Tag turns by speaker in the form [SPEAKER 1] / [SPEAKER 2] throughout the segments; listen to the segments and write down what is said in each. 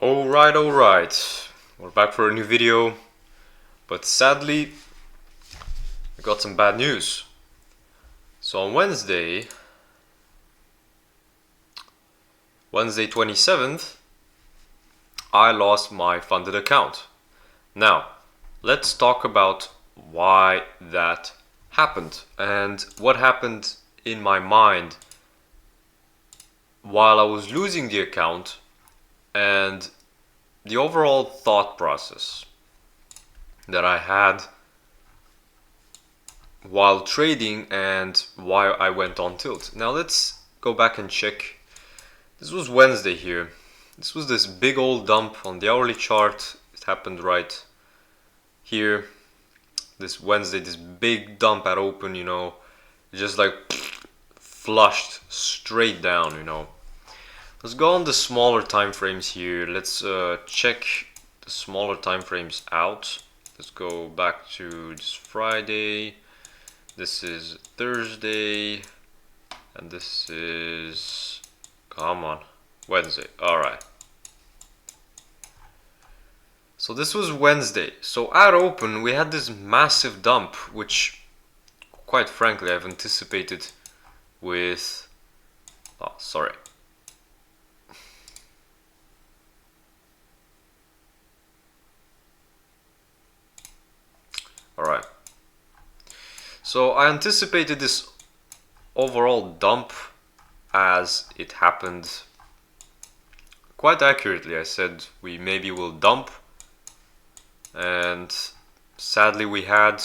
[SPEAKER 1] Alright, we're back for a new video, but sadly I got some bad news. So on Wednesday 27th, I lost my funded account. Now, let's talk about why that happened and what happened in my mind while I was losing the account and the overall thought process that I had while trading and why I went on tilt. Now let's go back and check. This was Wednesday here. This was this big old dump on the hourly chart. It happened right here. This Wednesday, this big dump at open, just like flushed straight down, Let's go on the smaller time frames here. Let's check the smaller time frames out. Let's go back to this Friday. This is Thursday, and this is, come on, Wednesday. All right. So this was Wednesday. So at open, we had this massive dump, which, quite frankly, I've anticipated with. Oh, sorry. Alright, so I anticipated this overall dump as it happened quite accurately. I said we maybe will dump, and sadly we had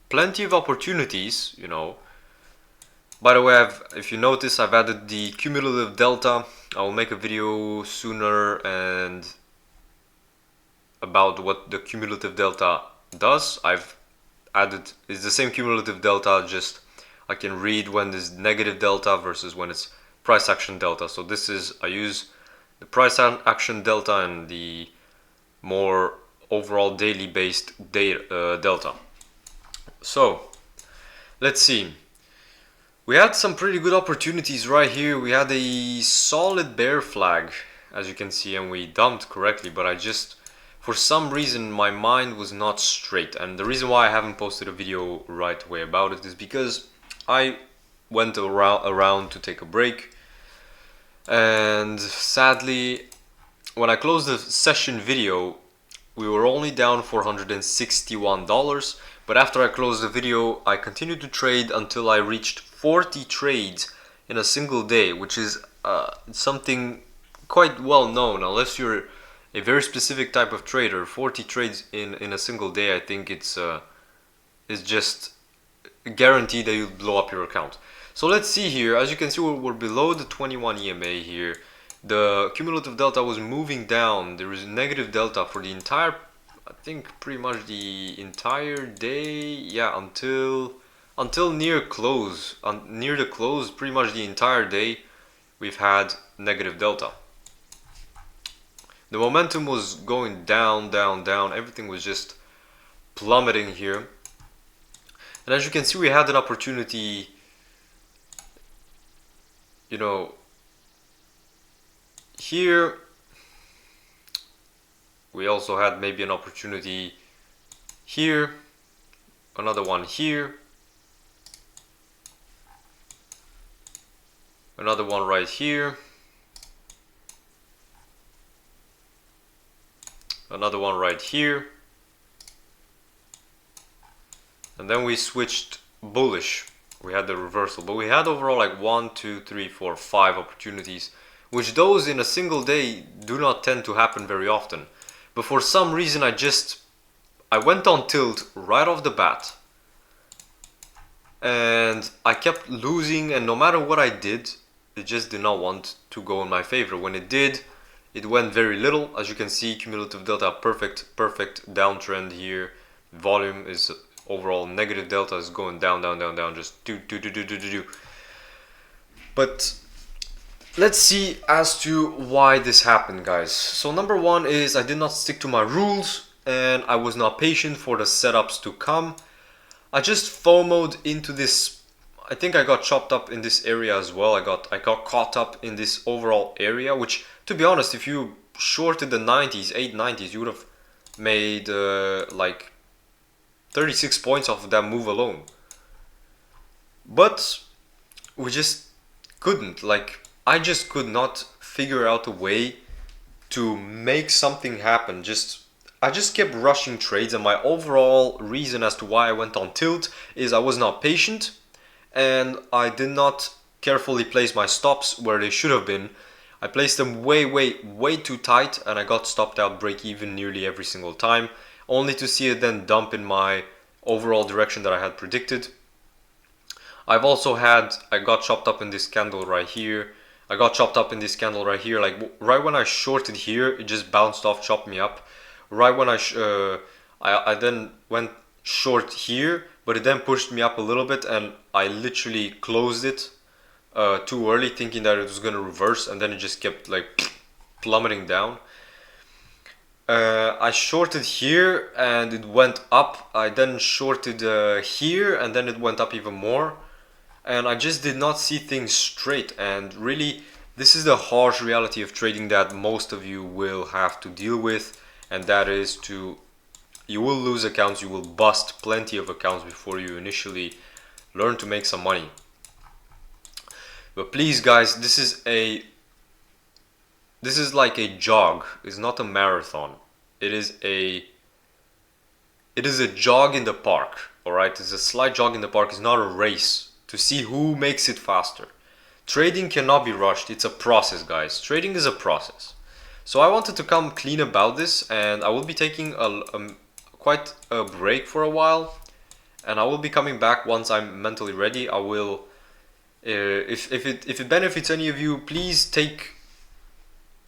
[SPEAKER 1] plenty of opportunities, By the way, if you notice, I've added the cumulative delta. I will make a video sooner and about what the cumulative delta does. I've added, it's the same cumulative delta, just I can read when there's negative delta versus when it's price action delta. So this is, I use the price action delta and the more overall daily based delta. So let's see, we had some pretty good opportunities right here. We had a solid bear flag, as you can see, and we dumped correctly, but for some reason my mind was not straight, and the reason why I haven't posted a video right away about it is because I went around to take a break, and sadly when I closed the session video we were only down $461, but after I closed the video I continued to trade until I reached 40 trades in a single day, which is something quite well known. Unless you're a very specific type of trader, 40 trades in a single day, I think it's just guaranteed that you'll blow up your account. So let's see here. As you can see, we're below the 21 EMA here. The cumulative delta was moving down. There is negative delta for the entire, I think pretty much the entire day. Yeah, until near close. Near the close, pretty much the entire day, we've had negative delta. The momentum was going down, down, down. Everything was just plummeting here. And as you can see, we had an opportunity, here. We also had maybe an opportunity here, another one here, another one right here, another one right here, and then we switched bullish. We had the reversal, but we had overall like 1, 2, 3, 4, 5 opportunities, which those in a single day do not tend to happen very often. But for some reason I went on tilt right off the bat, and I kept losing, and no matter what I did, it just did not want to go in my favor. When it did, it went very little. As you can see, cumulative delta, perfect downtrend here. Volume is overall negative delta is going down, down, down, down, just do. But let's see as to why this happened, guys. So number one is I did not stick to my rules, and I was not patient for the setups to come. I just FOMO'd into this. I think I got chopped up in this area as well. I got caught up in this overall area, which, to be honest, if you shorted the 90s, 890s, you would have made like 36 points off of that move alone. But we just couldn't. Like, I just could not figure out a way to make something happen. I just kept rushing trades, and my overall reason as to why I went on tilt is I was not patient and I did not carefully place my stops where they should have been. I placed them way too tight, and I got stopped out break even nearly every single time, only to see it then dump in my overall direction that I had predicted. I've also had, I got chopped up in this candle right here. I got chopped up in this candle right here. Like right when I shorted here, it just bounced off, chopped me up. Right when I then went short here, but it then pushed me up a little bit, and I literally closed it too early, thinking that it was going to reverse, and then it just kept like plummeting down. I shorted here and it went up. I then shorted here and then it went up even more. And I just did not see things straight. And really, this is the harsh reality of trading that most of you will have to deal with. And that is you will lose accounts, you will bust plenty of accounts before you initially learn to make some money. But please guys, this is like a jog. It's not a marathon. It is a jog in the park. Alright, it's a slight jog in the park. It's not a race to see who makes it faster. Trading cannot be rushed. It's a process, guys. Trading is a process. So I wanted to come clean about this, and I will be taking quite a break for a while, and I will be coming back once I'm mentally ready. I will, if it benefits any of you, please take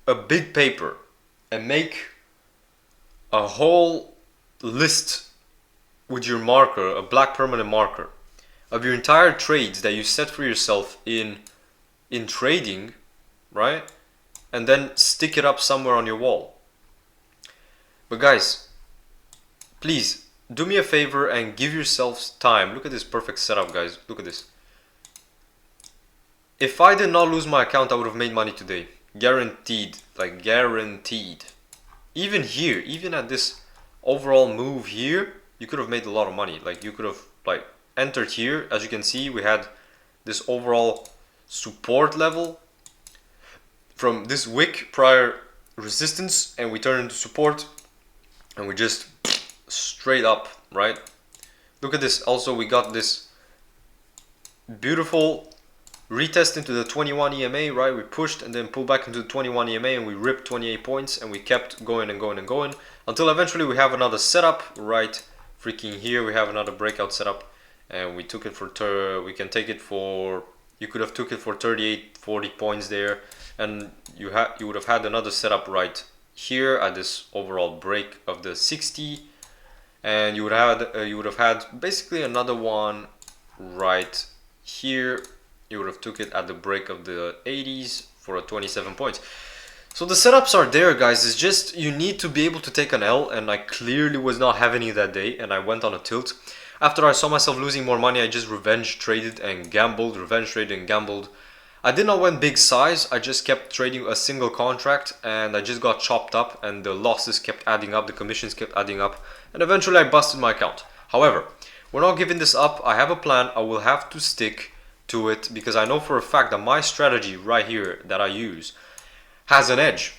[SPEAKER 1] a big paper and make a whole list with your marker, a black permanent marker, of your entire trades that you set for yourself in trading, right? And then stick it up somewhere on your wall. But guys, please do me a favor and give yourselves time. Look at this perfect setup, guys. Look at this. If I did not lose my account, I would have made money today. Guaranteed. Like guaranteed. Even here, even at this overall move here, you could have made a lot of money. Like you could have like entered here. As you can see, we had this overall support level from this wick prior resistance, and we turned into support, and we just straight up, right? Look at this. Also, we got this beautiful retest into the 21 EMA, right? We pushed and then pulled back into the 21 EMA, and we ripped 28 points, and we kept going and going and going until eventually we have another setup right freaking here. We have another breakout setup, and we took it for we can take it for, you could have took it for 38-40 points there, and you would have had another setup right here at this overall break of the 60, and you would have had basically another one right here. You would have took it at the break of the 80s for a 27 points. So the setups are there, guys. It's just you need to be able to take an L, and I clearly was not having it that day, and I went on a tilt. After I saw myself losing more money, I just revenge traded and gambled, revenge traded and gambled. I did not went big size, I just kept trading a single contract, and I just got chopped up, and the losses kept adding up, the commissions kept adding up, and eventually I busted my account. However, we're not giving this up. I have a plan. I will have to stick to it, because I know for a fact that my strategy right here that I use has an edge,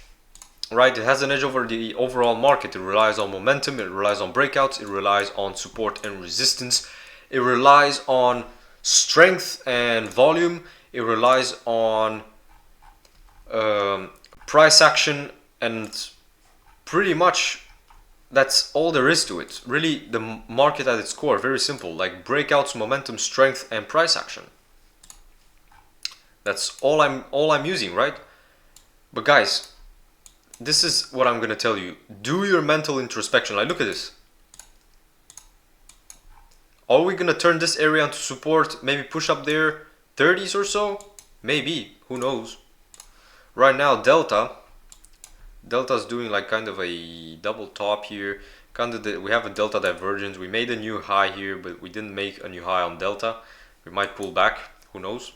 [SPEAKER 1] right? It has an edge over the overall market. It relies on momentum, it relies on breakouts, it relies on support and resistance, it relies on strength and volume, it relies on price action, and pretty much that's all there is to it. Really, the market at its core, very simple, like breakouts, momentum, strength, and price action. That's all I'm using, right? But guys, this is what I'm gonna tell you. Do your mental introspection. Like, look at this. Are we gonna turn this area into support? Maybe push up there 30s or so? Maybe. Who knows? Right now, Delta's doing like kind of a double top here. We have a Delta divergence. We made a new high here, but we didn't make a new high on Delta. We might pull back. Who knows?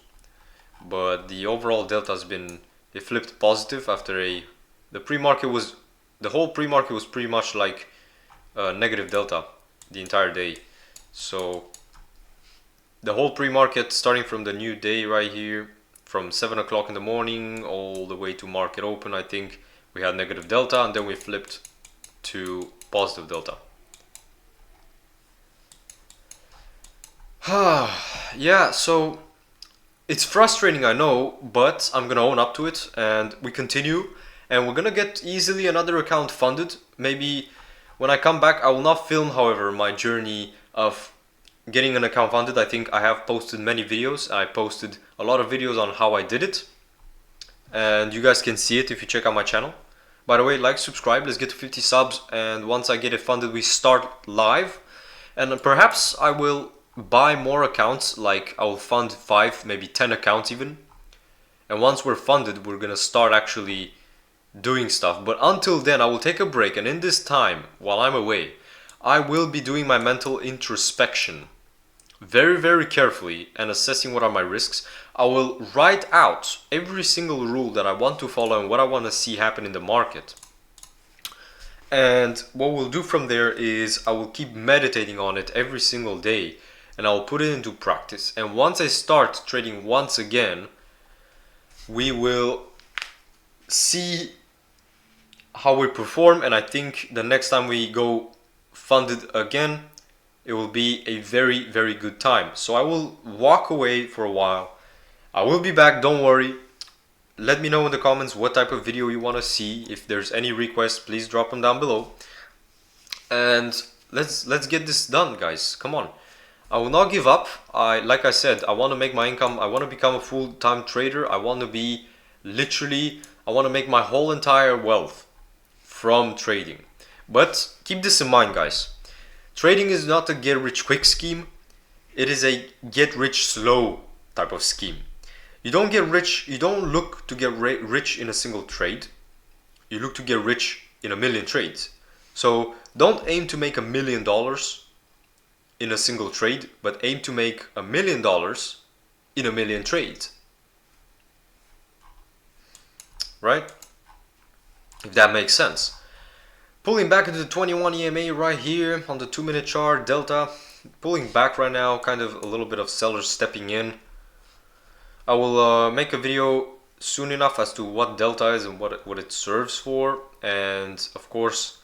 [SPEAKER 1] But the overall Delta has been, it flipped positive after a The pre-market was, the whole pre-market was pretty much like negative delta the entire day. So the whole pre-market, starting from the new day right here, from 7 o'clock in the morning all the way to market open, I think we had negative delta, and then we flipped to positive delta. Yeah, so it's frustrating, I know, but I'm gonna own up to it, and we continue, and we're gonna get easily another account funded. Maybe when I come back, I will not film, however, my journey of getting an account funded. I think I have posted many videos. I posted a lot of videos on how I did it, and you guys can see it if you check out my channel. By the way, like, subscribe, let's get to 50 subs, and once I get it funded, we start live, and perhaps I will buy more accounts. Like I will fund 5, maybe 10 accounts even, and once we're funded, we're gonna start actually doing stuff. But until then, I will take a break, and in this time while I'm away, I will be doing my mental introspection very, very carefully and assessing what are my risks. I will write out every single rule that I want to follow and what I want to see happen in the market. And what we'll do from there is I will keep meditating on it every single day, and I'll put it into practice. And once I start trading once again, we will see how we perform. And I think the next time we go funded again, it will be a very, very good time. So I will walk away for a while. I will be back, don't worry. Let me know in the comments what type of video you want to see. If there's any requests, please drop them down below. And let's get this done, guys. Come on. I will not give up. Like I said, I want to make my income. I want to become a full-time trader. I want to be literally, I want to make my whole entire wealth from trading. But keep this in mind, guys. Trading is not a get rich quick scheme. It is a get rich slow type of scheme. You don't get rich, you don't look to get rich in a single trade. You look to get rich in a million trades. So don't aim to make $1 million in a single trade, but aim to make $1 million in a million trades. Right? If that makes sense. Pulling back into the 21 EMA right here on the 2-minute chart, delta. Pulling back right now, kind of a little bit of sellers stepping in. I will make a video soon enough as to what delta is and what it serves for. And of course,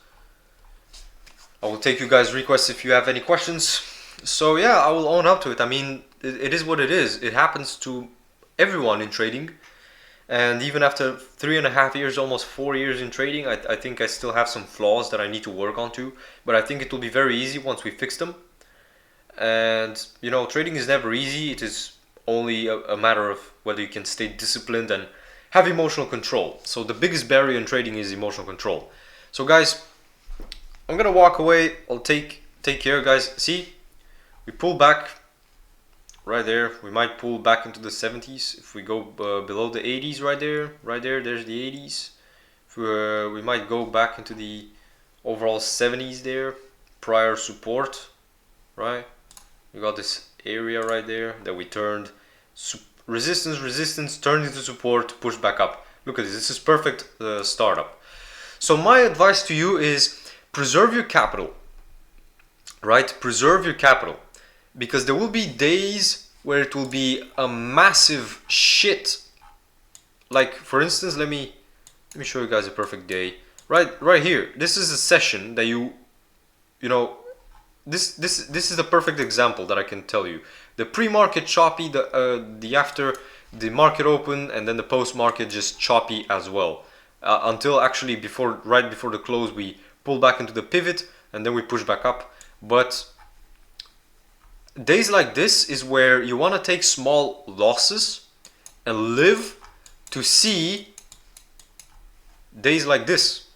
[SPEAKER 1] I will take you guys' requests if you have any questions. So yeah, I will own up to it. I mean, it is what it is. It happens to everyone in trading. And even after 3.5 years, almost 4 years in trading, I think I still have some flaws that I need to work on to. But I think it will be very easy once we fix them. And you know, trading is never easy. It is only a matter of whether you can stay disciplined and have emotional control. So the biggest barrier in trading is emotional control. So guys, I'm gonna walk away. I'll take care, guys. See, we pull back right there. We might pull back into the 70s if we go below the 80s right there. There's the 80s. We might go back into the overall 70s there. Prior support, right? We got this area right there that we turned resistance, turned into support, push back up. Look at this. This is perfect startup. So my advice to you is preserve your capital, right? Preserve your capital, because there will be days where it will be a massive shit. Like for instance, let me show you guys a perfect day. Right here. This is a session that you know. This is the perfect example that I can tell you. The pre-market choppy, the after the market open, and then the post-market just choppy as well. Until actually right before the close, we pull back into the pivot and then we push back up. But days like this is where you want to take small losses and live to see days like this.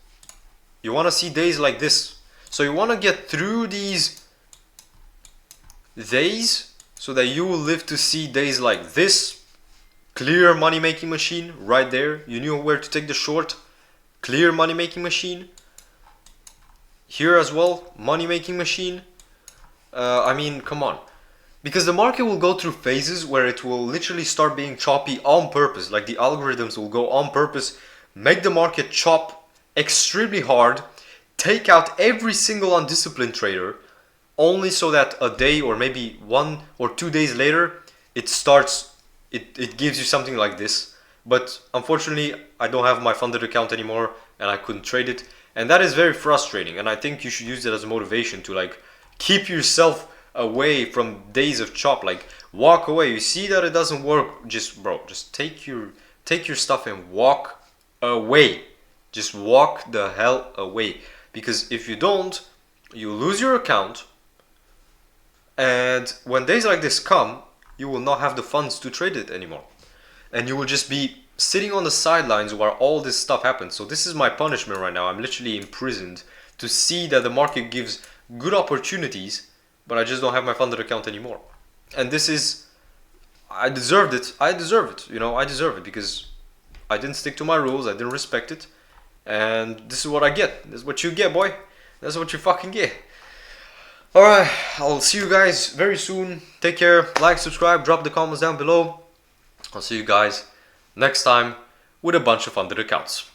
[SPEAKER 1] You want to see days like this. So you want to get through these days so that you will live to see days like this. Clear money making machine right there. You knew where to take the short. Clear money making machine. Here as well, money making machine. I mean, come on. Because the market will go through phases where it will literally start being choppy on purpose. Like the algorithms will go on purpose make the market chop extremely hard, take out every single undisciplined trader, only so that a day or maybe 1 or 2 days later, it gives you something like this. But unfortunately, I don't have my funded account anymore and I couldn't trade it. And that is very frustrating. And I think you should use it as a motivation to like keep yourself away from days of chop. Like walk away. You see that it doesn't work, just take your stuff and walk away. Just walk the hell away. Because if you don't, you lose your account. And when days like this come, you will not have the funds to trade it anymore. And you will just be sitting on the sidelines while all this stuff happens. So this is my punishment right now. I'm literally imprisoned to see that the market gives good opportunities, but I just don't have my funded account anymore. And this is, I deserved it. I deserve it. You know, I deserve it because I didn't stick to my rules. I didn't respect it. And this is what I get. This is what you get, boy. That's what you fucking get. Alright, I'll see you guys very soon. Take care, like, subscribe, drop the comments down below. I'll see you guys next time with a bunch of funded accounts.